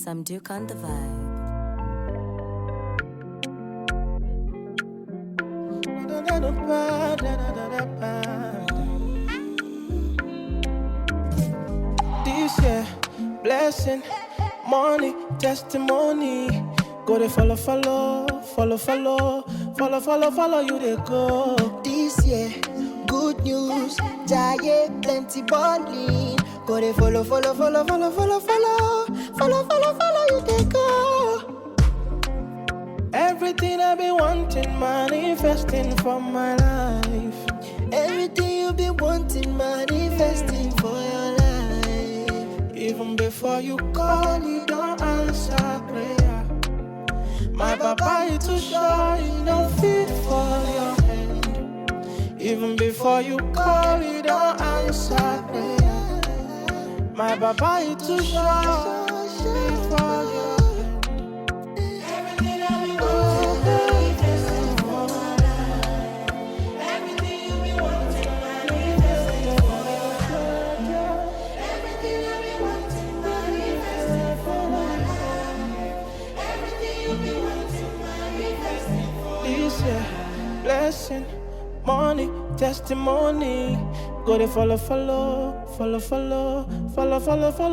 Some Duke on the vibe. This year, blessing, money, testimony. Go they follow, you they go. This year, good news, giant, plenty bonding. Go they follow, you they go. Everything I've been wanting, manifesting for my life. Everything you've been wanting, manifesting for your life. Even before you call, you don't answer prayer. My papa is too shy, you don't fit for your hand. Even before you call, you don't answer prayer. My papa is too shy, for your hand. Everything I've been wanting, manifesting for my life. Everything you've been wanting, manifesting for your life. Everything I've been wanting, manifesting for my life. Everything you've been wanting, manifesting for this year, blessing, money, testimony. Go they follow,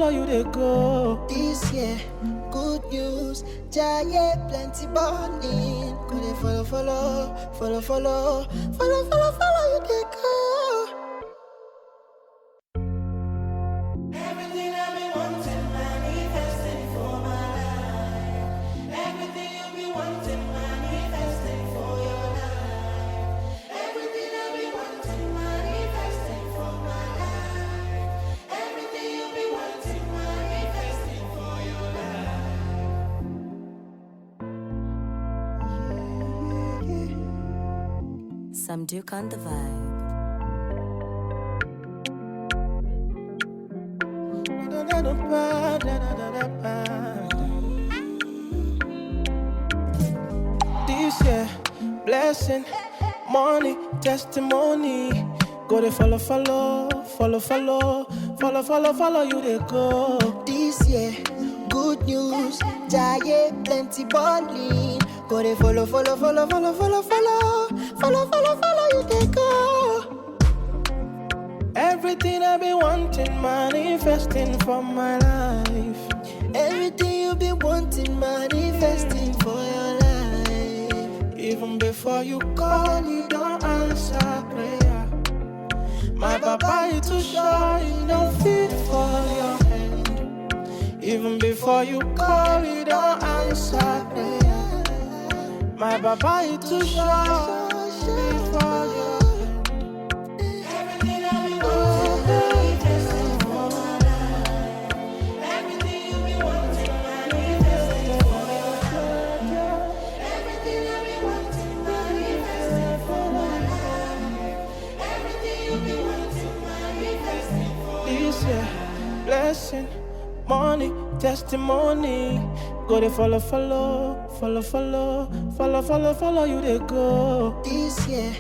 you they go. This year, good news, giant, plenty bonding. Go they follow, you they go. Everything I've been wanting, manifesting for my life. Everything you've been wanting, manifesting for your life. Everything I've been wanting, manifesting for my life. Everything you've been wanting, manifesting for your life. Some Duke on the vibe. This year, blessing, money, testimony. Go they follow, you they go. This year, good news, giant, plenty bonding. Go they follow, you they go. Everything I've been wanting, manifesting for my life. Everything you've been wanting, manifesting for your life. Even before you call, you don't answer prayer. My papa is too shy, you don't fit for your hand. Even before you call, you don't answer prayer. My papa is too shy, for your hand. Everything I've been wanting, manifesting for my life. Everything you've been wanting, manifesting for your life. Everything I've been wanting, manifesting for my life. Everything you've been wanting, manifesting for this year, blessing, money, testimony. Go they follow, you they go. This year,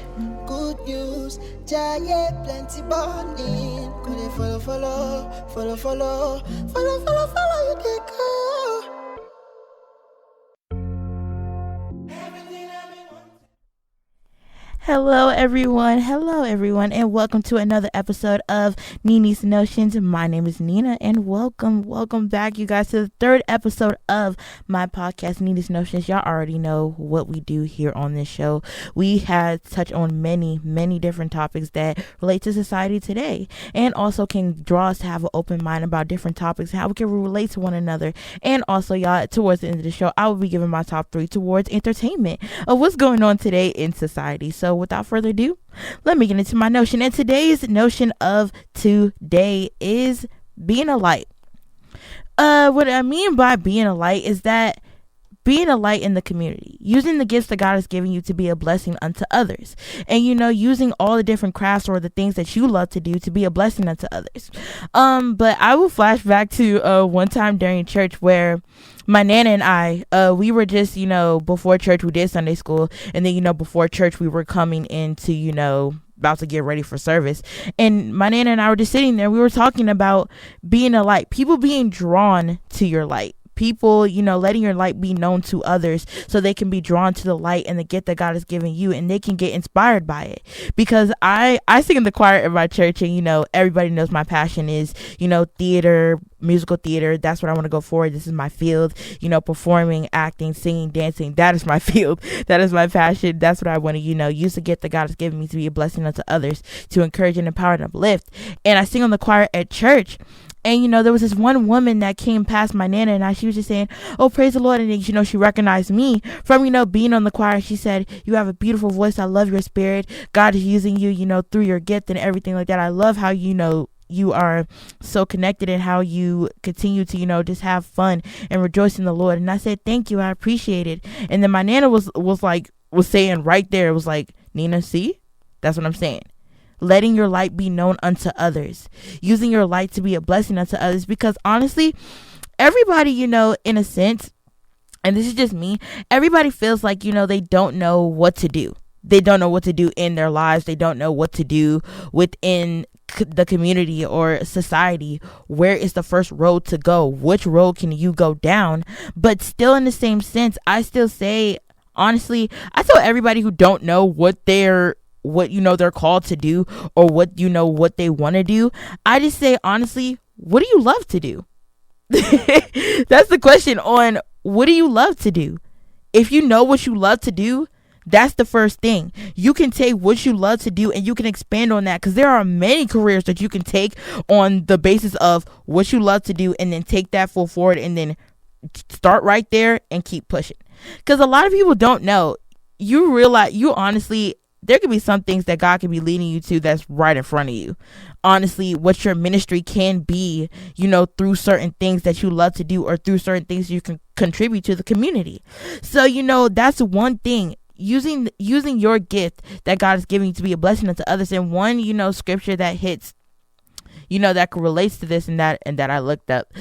good news, giant, plenty bonding. Go they follow, you they go. Everything I've been wanting. Hello everyone, and welcome to another episode of Nene's Notions. My name is Nene, and welcome back, you guys, to the third episode of my podcast, Nene's Notions. Y'all already know what we do here on this show. We have touched on many different topics that relate to society today, and also can draw us to have an open mind about different topics, how we can relate to one another. And also, y'all, towards the end of the show, I will be giving my top 3 towards entertainment of what's going on today in society. So without further ado, let me get into my notion. And today's notion of today is being a light. What I mean by being a light is that being a light in the community, using the gifts that God has given you to be a blessing unto others, and using all the different crafts or the things that you love to do to be a blessing unto others. But I will flash back to one time during church where my Nana and I, we were just, before church we did Sunday school, and then before church we were coming into about to get ready for service, and my Nana and I were just sitting there. We were talking about being a light, people being drawn to your light, people, letting your light be known to others so they can be drawn to the light and the gift that God has given you, and they can get inspired by it. Because I sing in the choir at my church, and everybody knows my passion is theater, musical theater. That's what I want to go for. This is my field, performing, acting, singing, dancing. That is my field. That is my passion. That's what I want to use the gift that God has given me to be a blessing unto others, to encourage and empower and uplift. And I sing on the choir at church. And, there was this one woman that came past my Nana, and she was just saying, oh, praise the Lord. And then, she recognized me from, being on the choir. She said, you have a beautiful voice. I love your spirit. God is using you, through your gift and everything like that. I love how, you are so connected and how you continue to, just have fun and rejoice in the Lord. And I said, thank you. I appreciate it. And then my Nana was saying right there, it was like, Nina, see, that's what I'm saying. Letting your light be known unto others, using your light to be a blessing unto others. Because honestly, everybody, in a sense, and this is just me, everybody feels like, they don't know what to do. They don't know what to do in their lives. They don't know what to do within the community or society. Where is the first road to go? Which road can you go down? But still, in the same sense, I still say, honestly, I tell everybody who don't know what they're called to do, or what they want to do, I just say, honestly, what do you love to do? That's the question. On what do you love to do? If you know what you love to do, that's the first thing. You can take what you love to do and you can expand on that, because there are many careers that you can take on the basis of what you love to do, and then take that full forward and then start right there and keep pushing. Because a lot of people don't know. You realize, honestly, there could be some things that God can be leading you to that's right in front of you. Honestly, what your ministry can be, through certain things that you love to do, or through certain things you can contribute to the community. So, that's one thing. Using your gift that God is giving you to be a blessing unto others. And one, scripture that hits, that relates to this and that I looked up,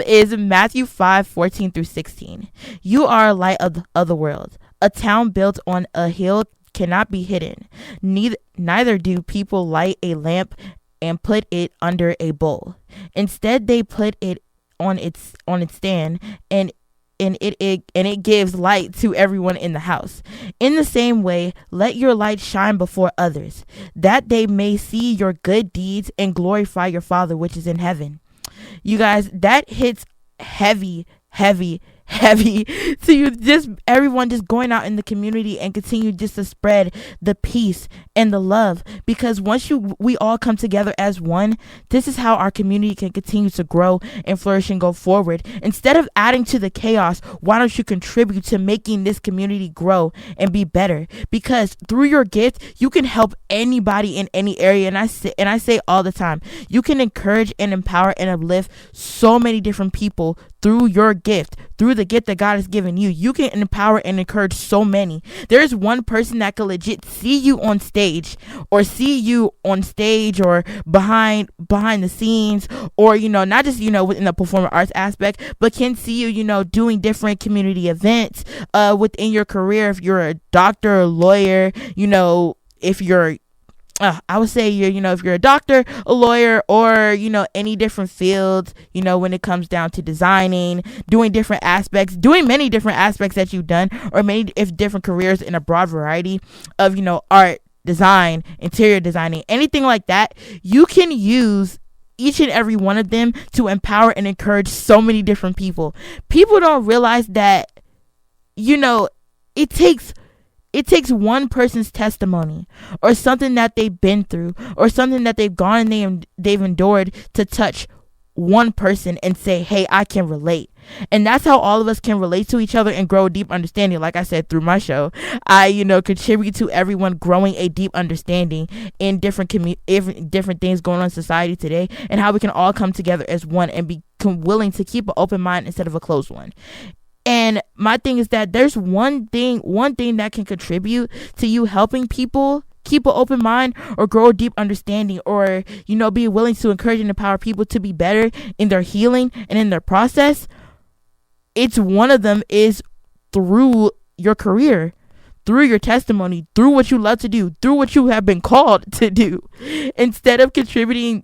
is Matthew 5:14-16. You are a light of the world. A town built on a hill cannot be hidden. Neither do people light a lamp and put it under a bowl. Instead, they put it on its stand, and it gives light to everyone in the house. In the same way, let your light shine before others, that they may see your good deeds and glorify your Father which is in heaven. You guys, that hits heavy to you, just everyone just going out in the community and continue just to spread the peace and the love. Because once we all come together as one, this is how our community can continue to grow and flourish and go forward. Instead of adding to the chaos, why don't you contribute to making this community grow and be better? Because through your gift, you can help anybody in any area. And I say all the time, you can encourage and empower and uplift so many different people through your gift, through the gift that God has given you. You can empower and encourage so many. There's one person that could legit see you on stage, or behind the scenes, or not just within the performing arts aspect, but can see you doing different community events within your career. If you're a doctor or lawyer, if you're I would say if you're a doctor, a lawyer, or any different fields, when it comes down to designing, doing many different aspects that you've done, or many different careers in a broad variety of art, design, interior designing, anything like that. You can use each and every one of them to empower and encourage so many different people. People don't realize that it takes one person's testimony, or something that they've been through, or something that they've gone and they've endured, to touch one person and say, hey, I can relate. And that's how all of us can relate to each other and grow a deep understanding. Like I said, through my show, I contribute to everyone growing a deep understanding in different things going on in society today, and how we can all come together as one and become willing to keep an open mind instead of a closed one. And my thing is that there's one thing that can contribute to you helping people keep an open mind or grow a deep understanding, or be willing to encourage and empower people to be better in their healing and in their process. It's one of them is through your career, through your testimony, through what you love to do, through what you have been called to do. Instead of contributing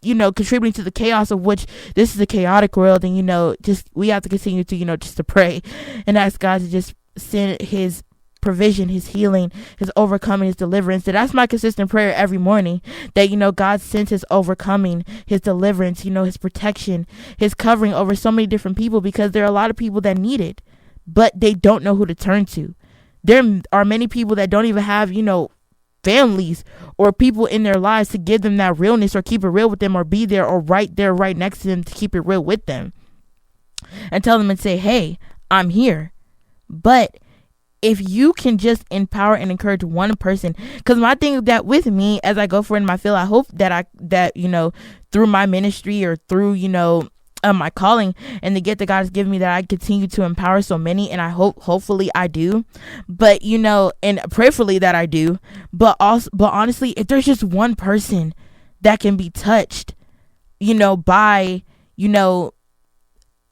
contributing to the chaos of which this is a chaotic world. And just we have to continue to just to pray and ask God to just send his provision, his healing, his overcoming, his deliverance. That's my consistent prayer every morning, that God sends his overcoming, his deliverance, his protection, his covering over so many different people, because there are a lot of people that need it, but they don't know who to turn to. There are many people that don't even have families or people in their lives to give them that realness or keep it real with them, or be there or right there right next to them to keep it real with them and tell them and say, hey, I'm here. But if you can just empower and encourage one person, because my thing is that with me, as I go forward in my field, I hope that through my ministry or through my calling and the gift that God has given me, that I continue to empower so many, and I hopefully I do, but and prayerfully that I do, but honestly, if there's just one person that can be touched by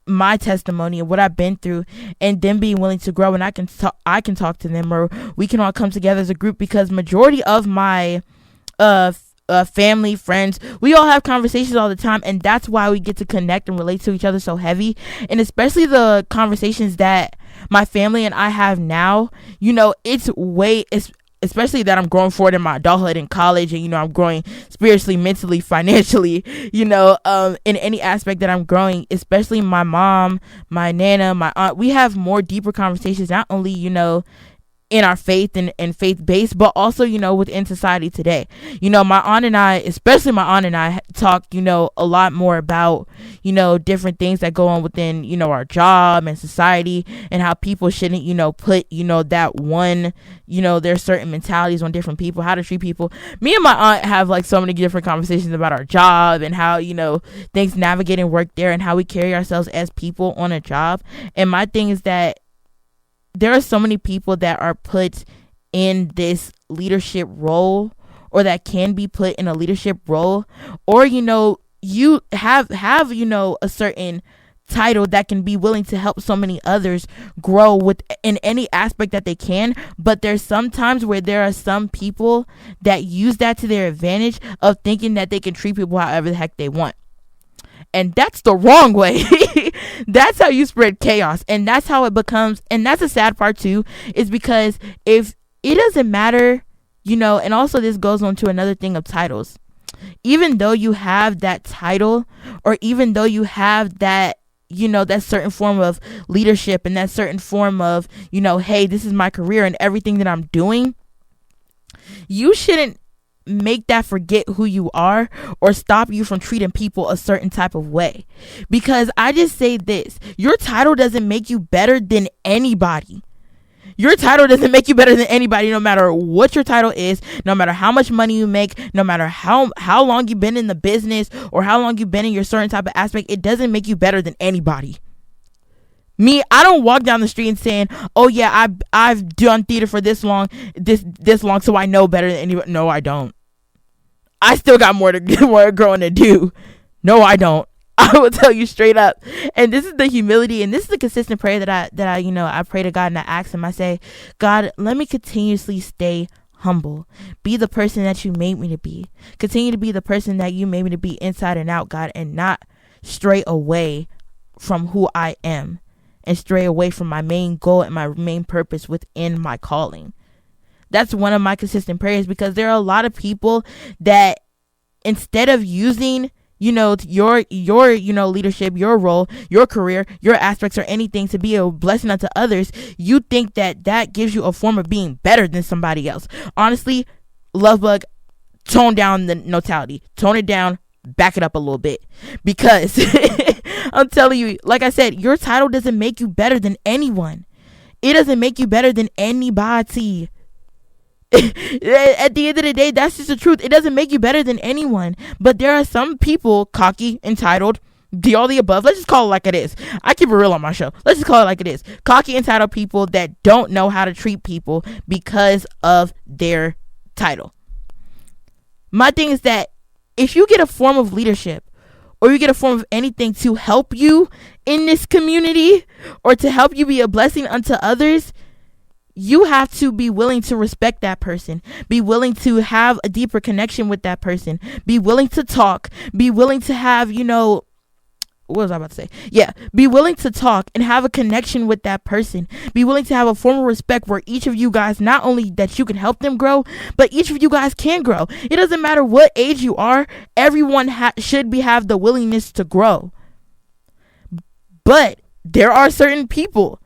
my testimony and what I've been through, and them being willing to grow, and I can talk to them, or we can all come together as a group, because majority of my family, friends, we all have conversations all the time, and that's why we get to connect and relate to each other so heavy. And especially the conversations that my family and I have now, it's especially that I'm growing forward in my adulthood in college, and I'm growing spiritually, mentally, financially, in any aspect that I'm growing, especially my mom, my nana, my aunt. We have more deeper conversations, not only in our faith and faith based, but also within society today. My aunt and I talk a lot more about different things that go on within our job and society, and how people shouldn't put that one there's certain mentalities on different people, how to treat people. Me and my aunt have like so many different conversations about our job and how things navigate and work there, and how we carry ourselves as people on a job. And my thing is that there are so many people that are put in this leadership role, or that can be put in a leadership role, or you have a certain title that can be willing to help so many others grow in any aspect that they can. But there's some times where there are some people that use that to their advantage, of thinking that they can treat people however the heck they want. And that's the wrong way. That's how you spread chaos. And that's how it becomes. And that's the sad part too, is because if it doesn't matter, and also this goes on to another thing of titles. Even though you have that title, or even though you have that, that certain form of leadership, and that certain form of, hey, this is my career and everything that I'm doing, you shouldn't make that forget who you are, or stop you from treating people a certain type of way. Because I just say this, your title doesn't make you better than anybody. Your title doesn't make you better than anybody, no matter what your title is, no matter how much money you make, no matter how long you've been in the business, or how long you've been in your certain type of aspect. It doesn't make you better than anybody. Me, I don't walk down the street and saying, oh yeah, I've done theater for this long, so I know better than anybody. No, I don't. I still got more growing to do. No, I don't. I will tell you straight up. And this is the humility, and this is the consistent prayer that I pray to God, and I ask him. I say, God, let me continuously stay humble. Be the person that you made me to be. Continue to be the person that you made me to be inside and out, God, and not stray away from who I am, and stray away from my main goal and my main purpose within my calling. That's one of my consistent prayers, because there are a lot of people that, instead of using your leadership, your role, your career, your aspects, or anything to be a blessing unto others, you think that gives you a form of being better than somebody else. Honestly, Lovebug, tone down the notality, tone it down, back it up a little bit, because I'm telling you, like I said, your title doesn't make you better than anyone. It doesn't make you better than anybody. At the end of the day, that's just the truth. It doesn't make you better than anyone. But there are some people, cocky, entitled, all the above. Let's just call it like it is. I keep it real on my show. Let's just call it like it is. Cocky, entitled people that don't know how to treat people because of their title. My thing is that if you get a form of leadership, or you get a form of anything to help you in this community, or to help you be a blessing unto others, you have to be willing to respect that person, be willing to have a deeper connection with that person, be willing to talk, be willing to have, what was I about to say? Yeah, be willing to talk and have a connection with that person. Be willing to have a form of respect where each of you guys, not only that you can help them grow, but each of you guys can grow. It doesn't matter what age you are. Everyone should have the willingness to grow. But there are certain people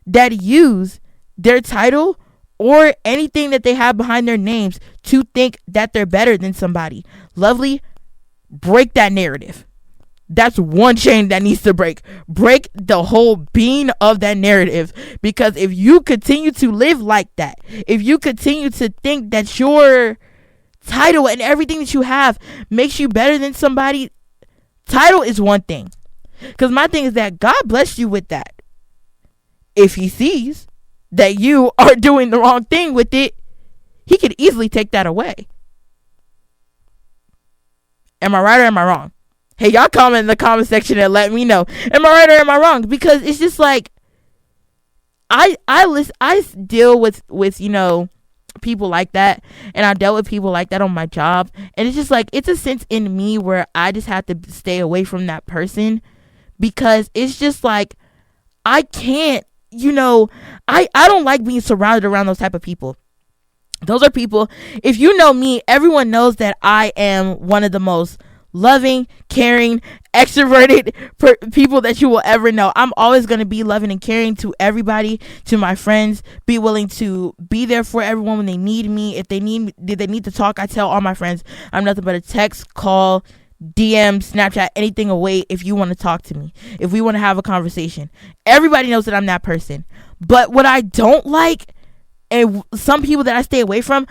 that use their title or anything that they have behind their names to think that they're better than somebody. Lovely, break that narrative. That's one chain that needs to break. Break the whole being of that narrative. Because if you continue to live like that, if you continue to think that your title and everything that you have makes you better than somebody, title is one thing. Because my thing is that God blessed you with that. If he sees that you are doing the wrong thing with it, he could easily take that away. Am I right or am I wrong? Hey, y'all comment in the comment section and let me know. Am I right or am I wrong? Because it's just like, I deal with people like that, and I dealt with people like that on my job, and it's just like, it's a sense in me where I just have to stay away from that person, because it's just like, I can't, I don't like being surrounded around those type of people. Those are people, if you know me, everyone knows that I am one of the most loving, caring, extroverted people that you will ever know. I'm always going to be loving and caring to everybody, to my friends, be willing to be there for everyone when they need me. If they need to talk, I tell all my friends, I'm nothing but a text, call, DM, Snapchat, anything away if you want to talk to me, if we want to have a conversation. Everybody knows that I'm that person. But what I don't like, and some people that I stay away from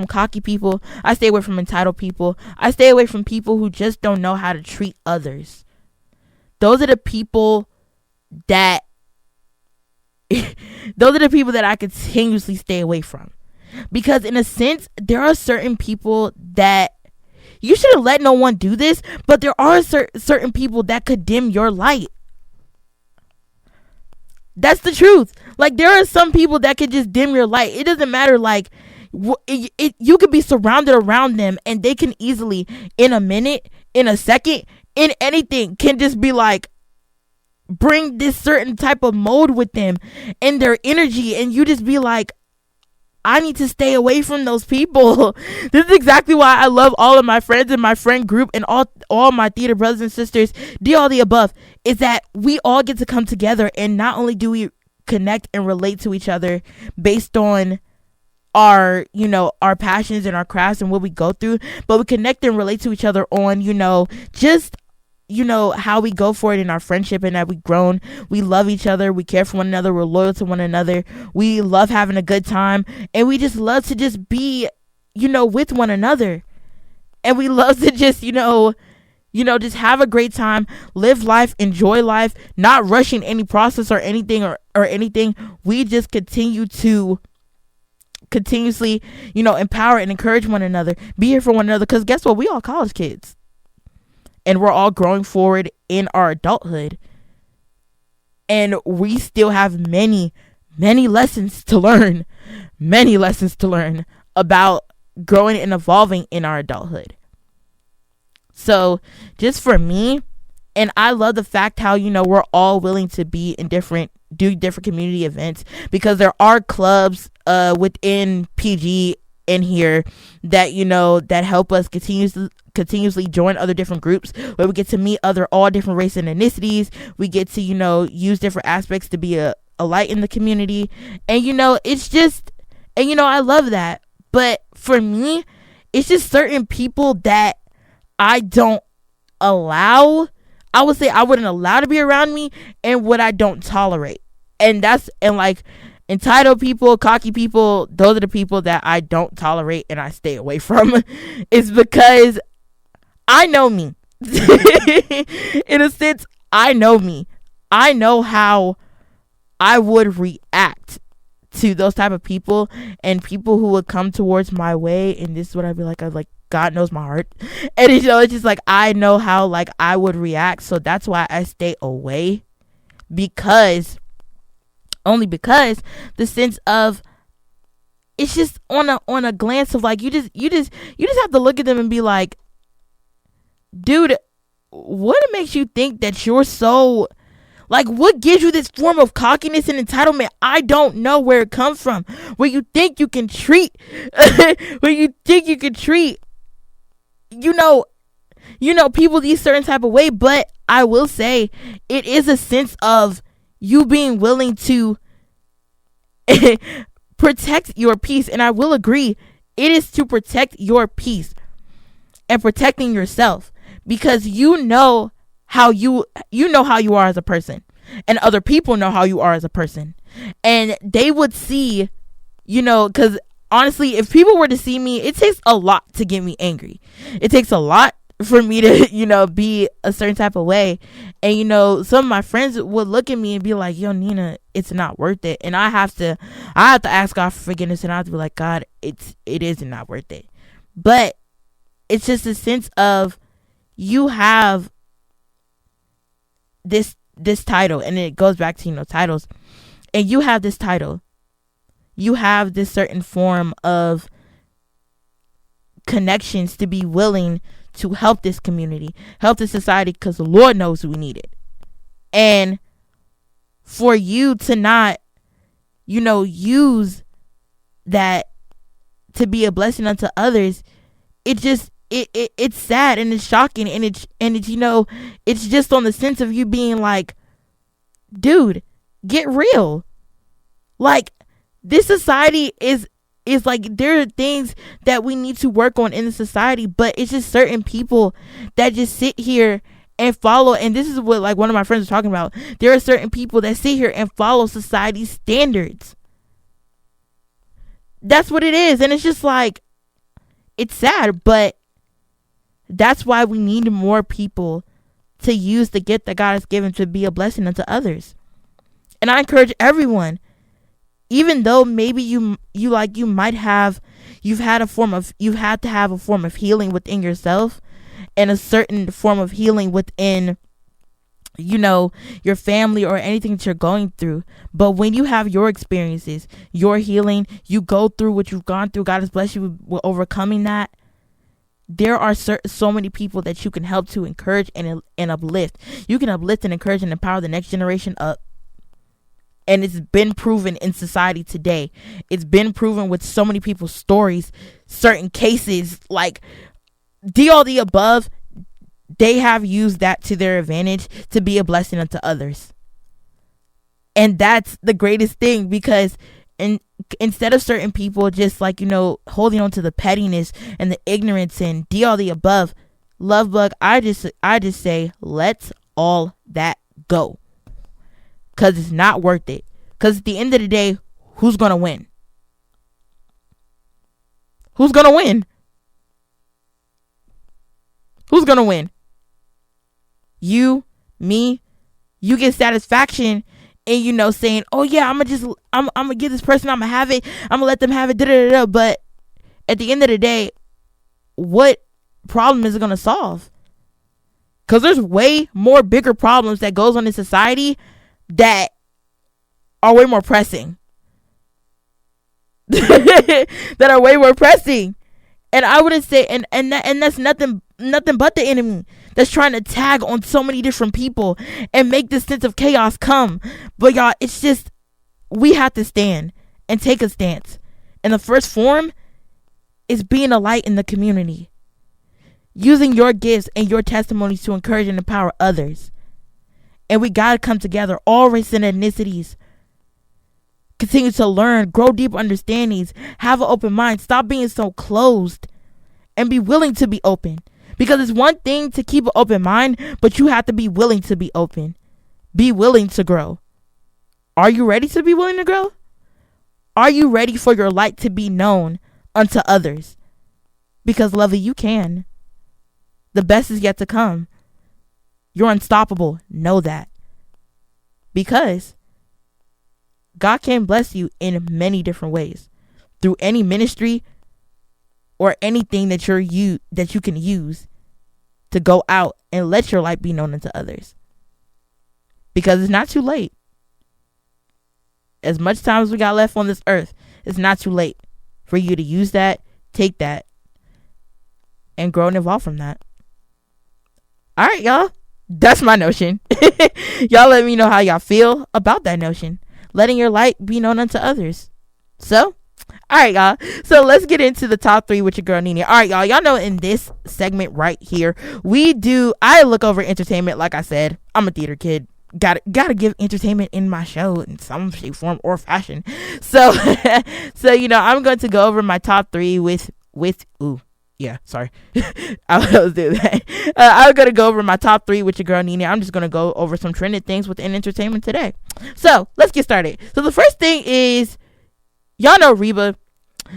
cocky people. I stay away from entitled people. I stay away from people who just don't know how to treat others. Those are the people that I continuously stay away from. Because in a sense, there are certain people that you shouldn't let no one do this, but there are certain people that could dim your light. That's the truth. Like, there are some people that could just dim your light. It doesn't matter, like, you could be surrounded around them, and they can easily, in a minute, in a second, in anything, can just be like, bring this certain type of mode with them and their energy, and you just be like, I need to stay away from those people. This is exactly why I love all of my friends in my friend group and all my theater brothers and sisters, do all the above, is that we all get to come together, and not only do we connect and relate to each other based on our passions and our crafts and what we go through, but we connect and relate to each other on, just how we go for it in our friendship, and that we've grown. We love each other. We care for one another. We're loyal to one another. We love having a good time, and we just love to just be, with one another. And we love to just, just have a great time, live life, enjoy life, not rushing any process or anything or anything. We just continue to continuously, empower and encourage one another, be here for one another. Because guess what? We all college kids. And we're all growing forward in our adulthood. And we still have many, many lessons to learn. Many lessons to learn about growing and evolving in our adulthood. So just for me, and I love the fact how, we're all willing to be in do different community events, because there are clubs within PG in here that, that help us continuously join other different groups, where we get to meet all different races and ethnicities. We get to, use different aspects to be a light in the community. And, it's just, and, I love that. But for me, it's just certain people that I don't allow. I would say I wouldn't allow to be around me, and what I don't tolerate. And like, entitled people, cocky people, those are the people that I don't tolerate and I stay away from. It's because I know me. In a sense, I know me. I know how I would react to those type of people, and people who would come towards my way, and this is what I'd be like, God knows my heart. And it's just like, I know how, like, I would react. So that's why I stay away, because Only because the sense of, it's just on a glance of like, you just have to look at them and be like, dude, what makes you think that you're so, like, what gives you this form of cockiness and entitlement? I don't know where it comes from. Where you think you can treat, you know, people these certain type of way. But I will say, it is a sense of you being willing to protect your peace. And I will agree, it is to protect your peace and protecting yourself, because you know how you are as a person, and other people know how you are as a person, and they would see, because honestly, if people were to see me, it takes a lot to get me angry. It takes a lot for me to be a certain type of way. And some of my friends would look at me and be like, yo, Nina, it's not worth it. And I have to ask God for forgiveness, and I have to be like, God, it is not worth it. But it's just a sense of, you have this title, and it goes back to titles, and you have this title, you have this certain form of connections to be willing to help this community, help this society, because the Lord knows we need it. And for you to not use that to be a blessing unto others, it's sad, and it's shocking, and it's it's just on the sense of you being like, dude, get real. Like, this society is like, there are things that we need to work on in the society, but it's just certain people that just sit here and follow. And this is what, like, one of my friends was talking about. There are certain people that sit here and follow society's standards. That's what it is. And it's just like, it's sad, but that's why we need more people to use the gift that God has given to be a blessing unto others. And I encourage everyone, even though maybe you've had to have a form of healing within yourself, and a certain form of healing within your family or anything that you're going through. But when you have your experiences, your healing, you go through what you've gone through, God has blessed you with overcoming that. There are so many people that you can help to encourage and uplift. You can uplift and encourage and empower the next generation up. And it's been proven in society today. It's been proven with so many people's stories, certain cases, like all the above. They have used that to their advantage to be a blessing unto others. And that's the greatest thing, because instead of certain people just like, holding on to the pettiness and the ignorance and all the above, love bug, I just say, let's all that go. Because it's not worth it. Because at the end of the day, who's going to win? Who's going to win? Who's going to win? You, me. You get satisfaction in, saying, oh yeah, I'm going to give this person, I'm going to have it. I'm going to let them have it. Da-da-da-da. But at the end of the day, what problem is it going to solve? Because there's way more bigger problems that goes on in society that are way more pressing. That are way more pressing. And I wouldn't say, and that's nothing but the enemy that's trying to tag on so many different people and make this sense of chaos come. But y'all, it's just, we have to stand and take a stance. And the first form is being a light in the community, using your gifts and your testimonies to encourage and empower others. And we gotta come together, all races and ethnicities. Continue to learn, grow deep understandings, have an open mind, stop being so closed, and be willing to be open. Because it's one thing to keep an open mind, but you have to be willing to be open. Be willing to grow. Are you ready to be willing to grow? Are you ready for your light to be known unto others? Because, lovey, you can. The best is yet to come. You're unstoppable. Know that. Because God can bless you in many different ways. Through any ministry or anything that you can use to go out and let your light be known unto others. Because it's not too late. As much time as we got left on this earth, it's not too late for you to use that, take that, and grow and evolve from that. All right, y'all. That's my notion. Y'all let me know how y'all feel about that notion. Letting your light be known unto others. So, all right, y'all. So let's get into the top 3 with your girl Nene. All right, y'all. Y'all know in this segment right here, I look over entertainment. Like I said, I'm a theater kid. Gotta give entertainment in my show in some shape, form, or fashion. So, I'm going to go over my top 3 with sorry. I was doing that. I'm going to go over my top 3 with your girl Nene. I'm just going to go over some trending things within entertainment today. So, let's get started. So, the first thing is, y'all know Reba.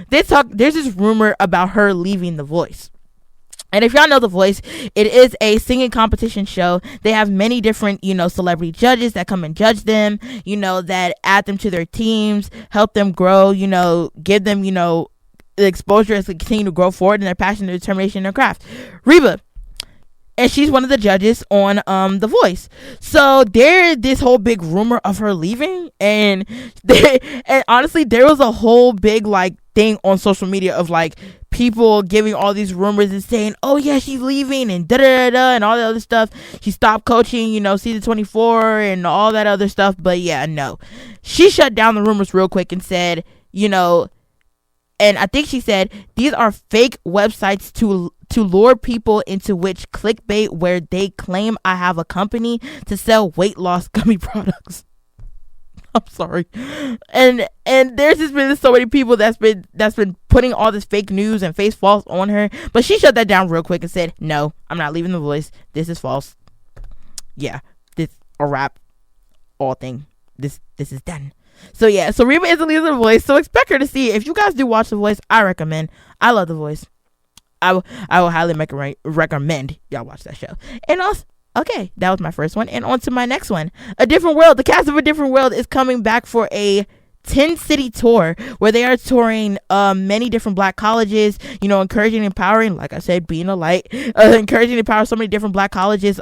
There's this rumor about her leaving The Voice. And if y'all know The Voice, it is a singing competition show. They have many different, celebrity judges that come and judge them, that add them to their teams, help them grow, give them, the exposure as they continue to grow forward in their passion and determination in their craft. Reba, and she's one of the judges on The Voice. So there's this whole big rumor of her leaving, and honestly, there was a whole big thing on social media of people giving all these rumors and saying, oh yeah, she's leaving and da da da and all that other stuff. She stopped coaching, season 24 and all that other stuff. But yeah, no, she shut down the rumors real quick and said, and I think she said, these are fake websites to lure people into which clickbait where they claim I have a company to sell weight loss gummy products. I'm sorry. And there's just been so many people that's been putting all this fake news and face false on her. But she shut that down real quick and said, no, I'm not leaving The Voice. This is false. Yeah, this a wrap. All thing. This is done. So yeah, so Reba is the leader of The Voice. So expect her to see. If you guys do watch The Voice, I recommend. I love The Voice. I will highly recommend y'all watch that show. And also, okay, that was my first one. And on to my next one. A Different World. The cast of A Different World is coming back for a 10-city tour where they are touring many different black colleges, encouraging and empowering, like I said, being a light, encouraging and empowering so many different black colleges,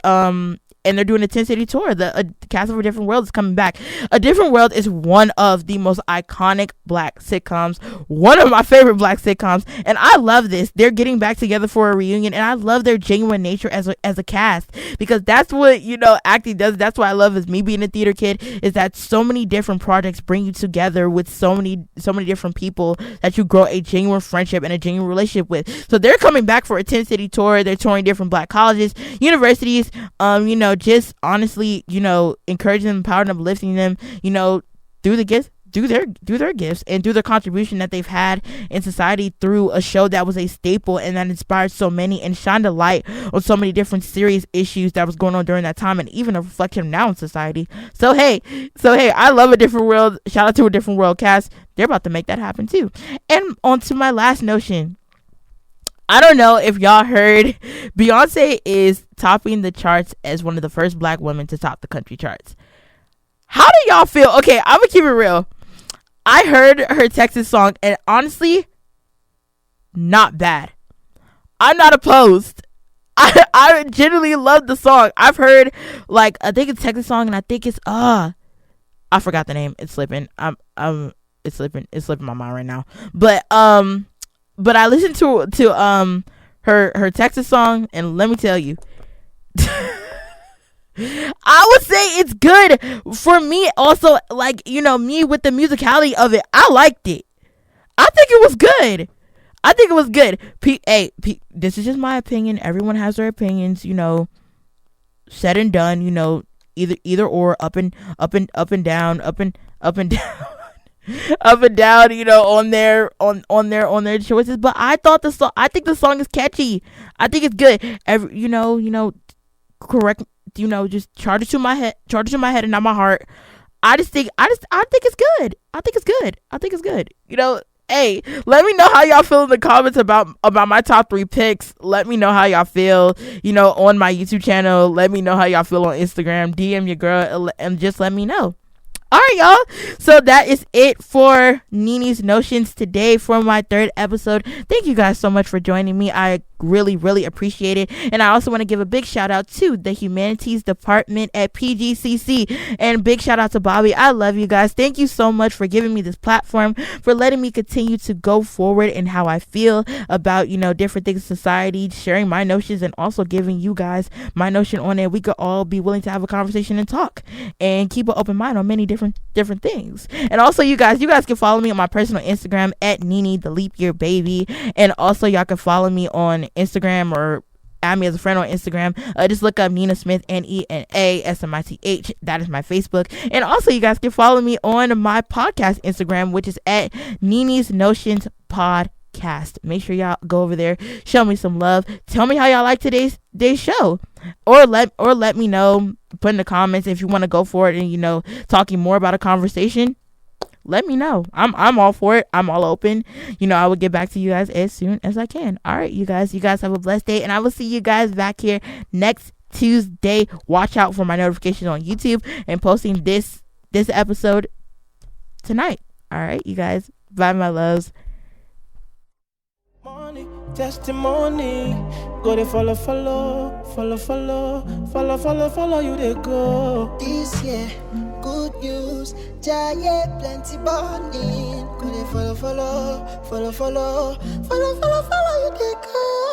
and they're doing a 10-city tour. The cast of A Different World is coming back. A Different World is one of the most iconic black sitcoms, one of my favorite black sitcoms, and I love this. They're getting back together for a reunion, and I love their genuine nature as a cast, because that's what acting does. That's what I love, as me being a theater kid, is that so many different projects bring you together with so many different people that you grow a genuine friendship and a genuine relationship with. So they're coming back for a 10-city tour. They're touring different black colleges, universities, just honestly, encouraging them, empowering them, lifting them, through the gifts, through their gifts and through their contribution that they've had in society through a show that was a staple and that inspired so many and shined a light on so many different serious issues that was going on during that time, and even a reflection now in society. So hey, I love A Different World. Shout out to A Different World cast. They're about to make that happen too. And on to my last notion. I don't know if y'all heard, Beyonce is topping the charts as one of the first black women to top the country charts. How do y'all feel? Okay, I'm gonna keep it real. I heard her Texas song, and honestly, not bad. I'm not opposed. I genuinely love the song. I've heard, I think it's Texas song, and I think it's I forgot the name. It's slipping. It's slipping my mind right now. But I listened to her Texas song, and let me tell you, I would say it's good for me. Also, me with the musicality of it, I liked it. I think it was good. This is just my opinion. Everyone has their opinions. Said and done. Either or, up and down, up and down. Up and down, on their choices. But I think the song is catchy. I think it's good. Correct. Just charge it to my head and not my heart. I think it's good. I think it's good. Hey, let me know how y'all feel in the comments about my top 3 picks. Let me know how y'all feel, on my YouTube channel. Let me know how y'all feel on Instagram. DM your girl and just let me know. All right, y'all. So that is it for Nene's Notions today for my third episode. Thank you guys so much for joining me. I really, really appreciate it. And I also want to give a big shout out to the Humanities Department at PGCC. And big shout out to Bobby. I love you guys. Thank you so much for giving me this platform, for letting me continue to go forward in how I feel about, different things in society, sharing my notions, and also giving you guys my notion on it. We could all be willing to have a conversation and talk and keep an open mind on many different things. And also, you guys can follow me on my personal Instagram at Nene the Leap Year Baby. And also, y'all can follow me on Instagram or add me as a friend on Instagram. Just look up Nina Smith, NENA SMITH. That is my Facebook. And also, you guys can follow me on my podcast Instagram, which is at Nene's Notions Podcast. Make sure y'all go over there, show me some love, tell me how y'all like today's show, or let me know, put in the comments if you want to go for it and talking more about a conversation. Let me know. I'm all for it. I'm all open. I will get back to you guys as soon as I can. All right, you guys have a blessed day, and I will see you guys back here next Tuesday. Watch out for my notifications on YouTube and posting this episode tonight. All right, you guys. Bye, my loves. Testimony, go to follow, you they go. This year, good news, giant plenty burning. Go to follow, you they go.